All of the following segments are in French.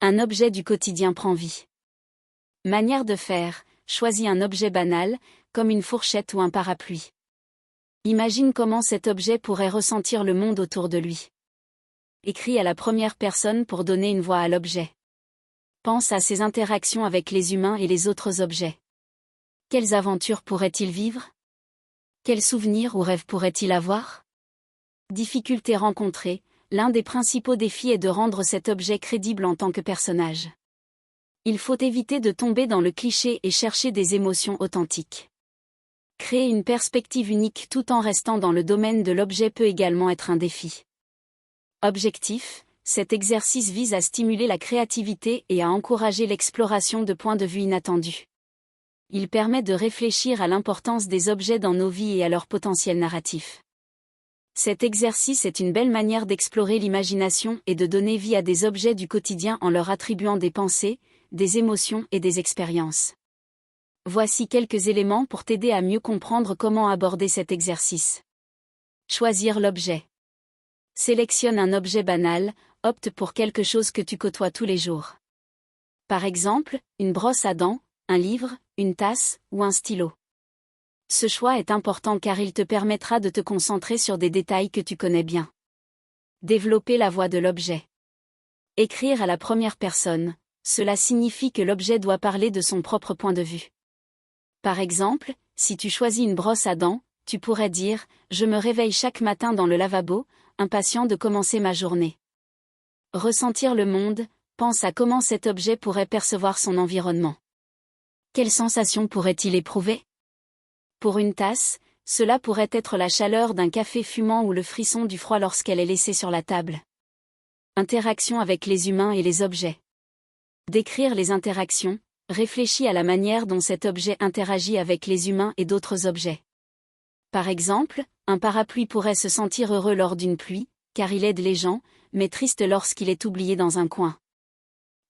Un objet du quotidien prend vie. Manière de faire, choisis un objet banal, comme une fourchette ou un parapluie. Imagine comment cet objet pourrait ressentir le monde autour de lui. Écris à la première personne pour donner une voix à l'objet. Pense à ses interactions avec les humains et les autres objets. Quelles aventures pourrait-il vivre? Quels souvenirs ou rêves pourrait-il avoir? Difficultés rencontrées, l'un des principaux défis est de rendre cet objet crédible en tant que personnage. Il faut éviter de tomber dans le cliché et chercher des émotions authentiques. Créer une perspective unique tout en restant dans le domaine de l'objet peut également être un défi. Objectif, cet exercice vise à stimuler la créativité et à encourager l'exploration de points de vue inattendus. Il permet de réfléchir à l'importance des objets dans nos vies et à leur potentiel narratif. Cet exercice est une belle manière d'explorer l'imagination et de donner vie à des objets du quotidien en leur attribuant des pensées, des émotions et des expériences. Voici quelques éléments pour t'aider à mieux comprendre comment aborder cet exercice. Choisir l'objet. Sélectionne un objet banal, opte pour quelque chose que tu côtoies tous les jours. Par exemple, une brosse à dents, un livre, une tasse ou un stylo. Ce choix est important car il te permettra de te concentrer sur des détails que tu connais bien. Développer la voix de l'objet. Écrire à la première personne, cela signifie que l'objet doit parler de son propre point de vue. Par exemple, si tu choisis une brosse à dents, tu pourrais dire « Je me réveille chaque matin dans le lavabo, impatient de commencer ma journée ». Ressentir le monde, pense à comment cet objet pourrait percevoir son environnement. Quelles sensations pourrait-il éprouver? Pour une tasse, cela pourrait être la chaleur d'un café fumant ou le frisson du froid lorsqu'elle est laissée sur la table. Interaction avec les humains et les objets. Décrire les interactions, réfléchis à la manière dont cet objet interagit avec les humains et d'autres objets. Par exemple, un parapluie pourrait se sentir heureux lors d'une pluie, car il aide les gens, mais triste lorsqu'il est oublié dans un coin.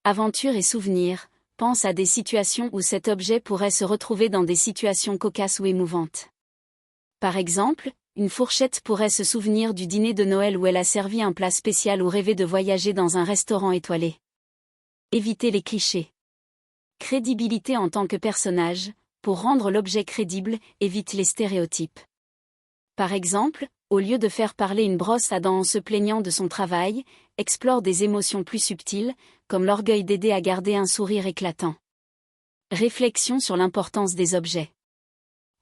Aventure et souvenirs, pense à des situations où cet objet pourrait se retrouver dans des situations cocasses ou émouvantes. Par exemple, une fourchette pourrait se souvenir du dîner de Noël où elle a servi un plat spécial ou rêver de voyager dans un restaurant étoilé. Éviter les clichés. Crédibilité en tant que personnage, pour rendre l'objet crédible, évite les stéréotypes. Par exemple, au lieu de faire parler une brosse à dents en se plaignant de son travail, explore des émotions plus subtiles, comme l'orgueil d'aider à garder un sourire éclatant. Réflexion sur l'importance des objets.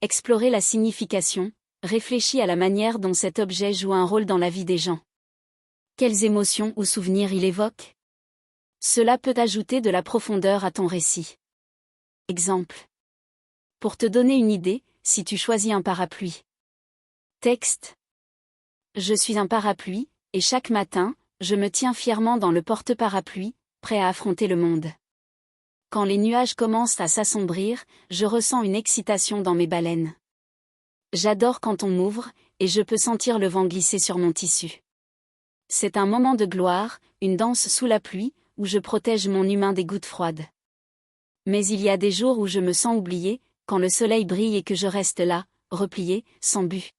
Explorer la signification, réfléchis à la manière dont cet objet joue un rôle dans la vie des gens. Quelles émotions ou souvenirs il évoque? Cela peut ajouter de la profondeur à ton récit. Exemple. Pour te donner une idée, si tu choisis un parapluie. Texte. Je suis un parapluie, et chaque matin, je me tiens fièrement dans le porte-parapluie, prêt à affronter le monde. Quand les nuages commencent à s'assombrir, je ressens une excitation dans mes baleines. J'adore quand on m'ouvre, et je peux sentir le vent glisser sur mon tissu. C'est un moment de gloire, une danse sous la pluie, où je protège mon humain des gouttes froides. Mais il y a des jours où je me sens oublié, quand le soleil brille et que je reste là, replié, sans but.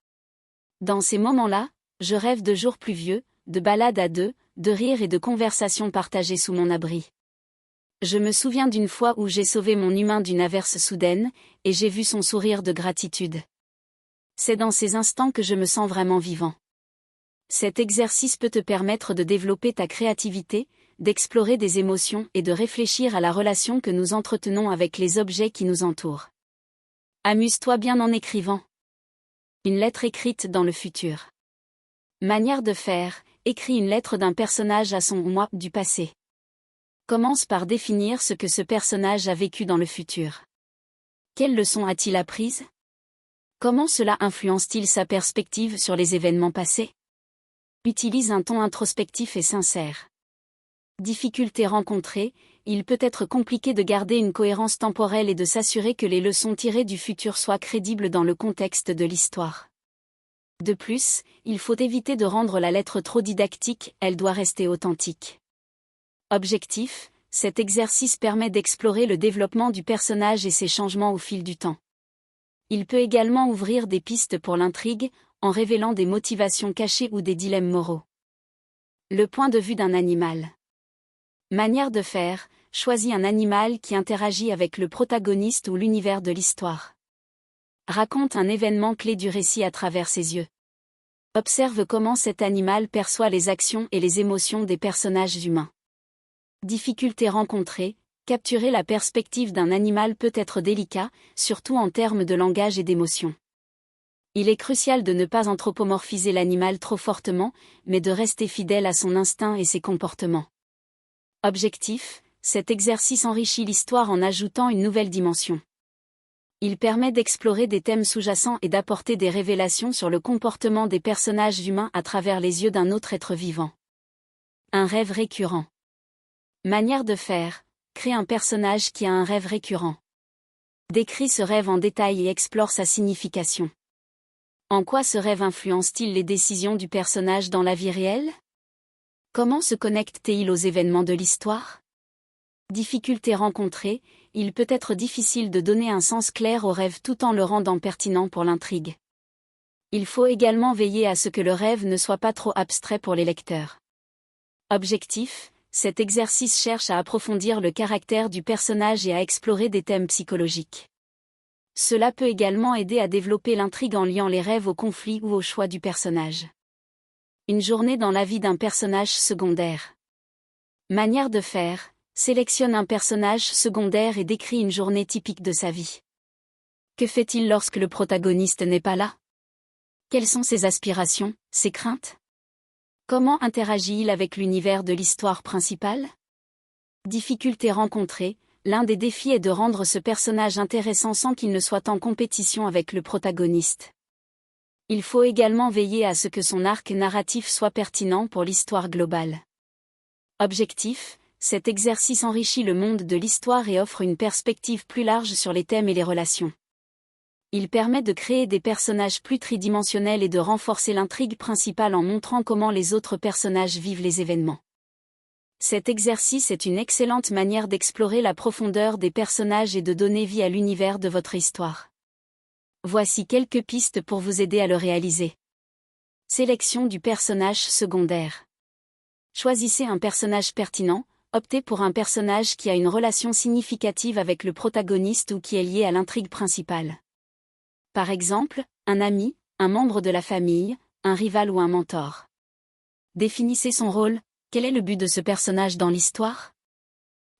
Dans ces moments-là, je rêve de jours pluvieux, de balades à deux, de rires et de conversations partagées sous mon abri. Je me souviens d'une fois où j'ai sauvé mon humain d'une averse soudaine, et j'ai vu son sourire de gratitude. C'est dans ces instants que je me sens vraiment vivant. Cet exercice peut te permettre de développer ta créativité, d'explorer des émotions et de réfléchir à la relation que nous entretenons avec les objets qui nous entourent. Amuse-toi bien en écrivant. Une lettre écrite dans le futur. Manière de faire, écris une lettre d'un personnage à son moi du passé. Commence par définir ce que ce personnage a vécu dans le futur. Quelles leçons a-t-il apprises? Comment cela influence-t-il sa perspective sur les événements passés? Utilise un ton introspectif et sincère. Difficultés rencontrées, il peut être compliqué de garder une cohérence temporelle et de s'assurer que les leçons tirées du futur soient crédibles dans le contexte de l'histoire. De plus, il faut éviter de rendre la lettre trop didactique, elle doit rester authentique. Objectif, cet exercice permet d'explorer le développement du personnage et ses changements au fil du temps. Il peut également ouvrir des pistes pour l'intrigue, en révélant des motivations cachées ou des dilemmes moraux. Le point de vue d'un animal. Manière de faire, choisis un animal qui interagit avec le protagoniste ou l'univers de l'histoire. Raconte un événement clé du récit à travers ses yeux. Observe comment cet animal perçoit les actions et les émotions des personnages humains. Difficultés rencontrées, capturer la perspective d'un animal peut être délicat, surtout en termes de langage et d'émotion. Il est crucial de ne pas anthropomorphiser l'animal trop fortement, mais de rester fidèle à son instinct et ses comportements. Objectif, cet exercice enrichit l'histoire en ajoutant une nouvelle dimension. Il permet d'explorer des thèmes sous-jacents et d'apporter des révélations sur le comportement des personnages humains à travers les yeux d'un autre être vivant. Un rêve récurrent. Manière de faire, crée un personnage qui a un rêve récurrent. Décris ce rêve en détail et explore sa signification. En quoi ce rêve influence-t-il les décisions du personnage dans la vie réelle? Comment se connecte-t-il aux événements de l'histoire? Difficultés rencontrées, il peut être difficile de donner un sens clair au rêve tout en le rendant pertinent pour l'intrigue. Il faut également veiller à ce que le rêve ne soit pas trop abstrait pour les lecteurs. Objectif, cet exercice cherche à approfondir le caractère du personnage et à explorer des thèmes psychologiques. Cela peut également aider à développer l'intrigue en liant les rêves au conflit ou au choix du personnage. Une journée dans la vie d'un personnage secondaire. Manière de faire, sélectionne un personnage secondaire et décrit une journée typique de sa vie. Que fait-il lorsque le protagoniste n'est pas là? Quelles sont ses aspirations, ses craintes? Comment interagit-il avec l'univers de l'histoire principale? Difficultés rencontrées, l'un des défis est de rendre ce personnage intéressant sans qu'il ne soit en compétition avec le protagoniste. Il faut également veiller à ce que son arc narratif soit pertinent pour l'histoire globale. Objectif, cet exercice enrichit le monde de l'histoire et offre une perspective plus large sur les thèmes et les relations. Il permet de créer des personnages plus tridimensionnels et de renforcer l'intrigue principale en montrant comment les autres personnages vivent les événements. Cet exercice est une excellente manière d'explorer la profondeur des personnages et de donner vie à l'univers de votre histoire. Voici quelques pistes pour vous aider à le réaliser. Sélection du personnage secondaire. Choisissez un personnage pertinent, optez pour un personnage qui a une relation significative avec le protagoniste ou qui est lié à l'intrigue principale. Par exemple, un ami, un membre de la famille, un rival ou un mentor. Définissez son rôle, quel est le but de ce personnage dans l'histoire?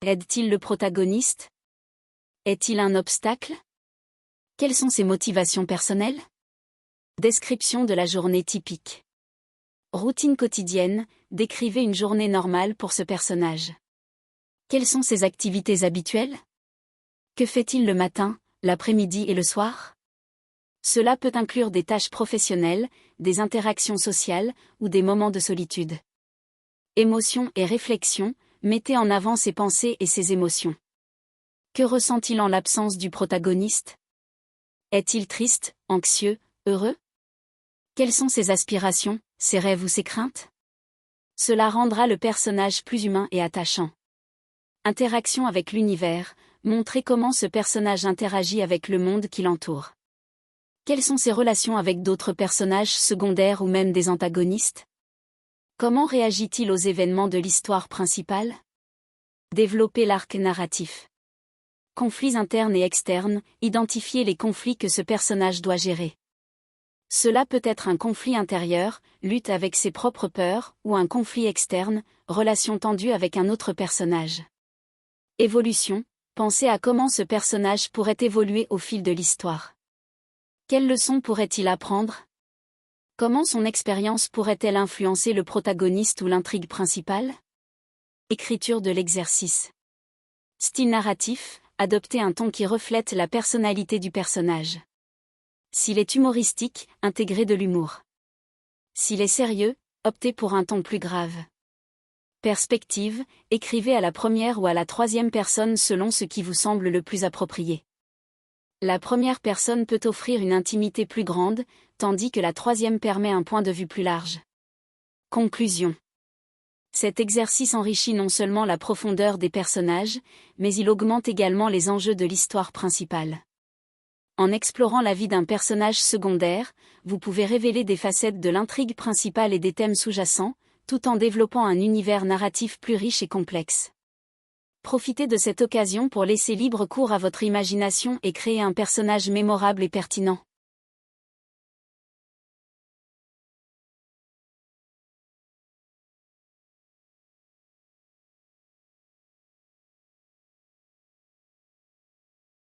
Aide-t-il le protagoniste? Est-il un obstacle? Quelles sont ses motivations personnelles? Description de la journée typique. Routine quotidienne, décrivez une journée normale pour ce personnage. Quelles sont ses activités habituelles? Que fait-il le matin, l'après-midi et le soir? Cela peut inclure des tâches professionnelles, des interactions sociales, ou des moments de solitude. Émotions et réflexions, mettez en avant ses pensées et ses émotions. Que ressent-il en l'absence du protagoniste? Est-il triste, anxieux, heureux? Quelles sont ses aspirations, ses rêves ou ses craintes? Cela rendra le personnage plus humain et attachant. Interaction avec l'univers, montrez comment ce personnage interagit avec le monde qui l'entoure. Quelles sont ses relations avec d'autres personnages secondaires ou même des antagonistes? Comment réagit-il aux événements de l'histoire principale? Développer l'arc narratif. Conflits internes et externes, identifiez les conflits que ce personnage doit gérer. Cela peut être un conflit intérieur, lutte avec ses propres peurs, ou un conflit externe, relation tendue avec un autre personnage. Évolution, pensez à comment ce personnage pourrait évoluer au fil de l'histoire. Quelles leçons pourrait-il apprendre? Comment son expérience pourrait-elle influencer le protagoniste ou l'intrigue principale? Écriture de l'exercice. Style narratif, adoptez un ton qui reflète la personnalité du personnage. S'il est humoristique, intégrez de l'humour. S'il est sérieux, optez pour un ton plus grave. Perspective, écrivez à la première ou à la troisième personne selon ce qui vous semble le plus approprié. La première personne peut offrir une intimité plus grande, tandis que la troisième permet un point de vue plus large. Conclusion. Cet exercice enrichit non seulement la profondeur des personnages, mais il augmente également les enjeux de l'histoire principale. En explorant la vie d'un personnage secondaire, vous pouvez révéler des facettes de l'intrigue principale et des thèmes sous-jacents, tout en développant un univers narratif plus riche et complexe. Profitez de cette occasion pour laisser libre cours à votre imagination et créer un personnage mémorable et pertinent.